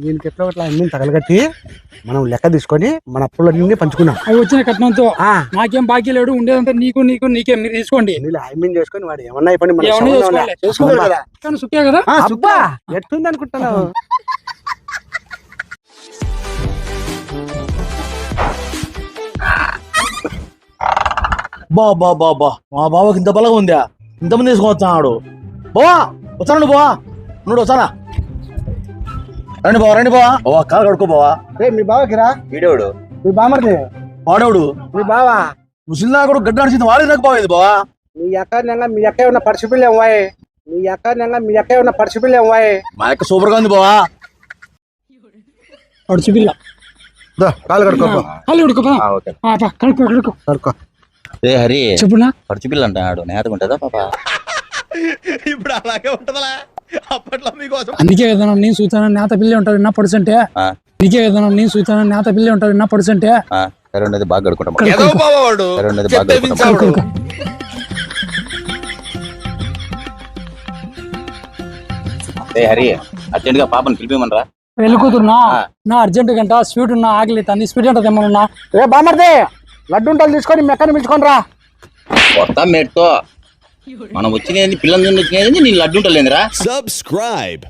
వీనికి ఎట్లా ఒకట్లా అన్ని తగలగట్టి మనం లెక్క తీసుకొని మన అప్పులన్నీ పంచుకున్నాం. అవి వచ్చిన కట్నంతో నాకేం బాకీ లేడు, ఉండేదంతా నీకు నీకు నీకే, మీరు తీసుకోండి. ఐమీన్ చేసుకొని వాడు ఏమన్నా అయిపోయి కానీ సుఖ్యా కదా. అబ్బా ఎట్లుంది అనుకుంటున్నావు? బా బా బా బా మా బావకి ఇంత బలంగా ఉందా? ఇంతమంది తీసుకొచ్చాడు. బావా వచ్చానండి, బావా నువ్వు వచ్చానా? రండి బావా, రండి బావా. బావా కాలు కడుకో బావా. మీ బావకి రా. వీడేవాడు మీ బామర్ది. వాడేవాడు మీ బావా. ముసిలినా కూడా గడ్డ నడిచింది, వాడే నాకు బావేది బావా. మీ అక్క మీ అక్క ఏమన్నా పరిచిపిల్లేం వాయ్. మీ అక్క ఏమన్నా పరిచిపిల్లేం వాయ్. మా యొక్క సూపర్ గా ఉంది బావా. పడుచుపిల్ల కాలు కడుకో. కాళ్ళు కడుకో కడుకో కడుకో. రే హరి, చెప్పునా పడుచు పిల్ల అంటాడు, నేతగా ఉంటుందా పాప? ఇప్పుడు అలాగే ఉంటదా? అప్పట్లో మీకోసం అందుకే కదా నేను సూచన నేత పిల్లి ఉంటారు నా పడుచుంటే. అందుకే కదా నేను సూచన నేత పిల్లి ఉంటారు నా పడుచుంటే. రెండోది బాగా కడుకుంటాం. రెండోది బాగా రే హరి, అర్జెంట్ గా పాపను పిలిపిమనరా. వెళ్ళిపోతున్నా నా అర్జెంట్ గంట స్వీట్ ఉన్నా, ఆకలి తంది స్వీట్ అంటే తెమ్మన్నా. రే బామర్ది, లడ్డు ఉంటలు తీసుకొని మెక్కని పిలుచుకొని రా. కొత్త మేట్తో మనం వచ్చినది పిల్లలు వచ్చినది, నీ లడ్డు ఉంటలేదురా. Subscribe.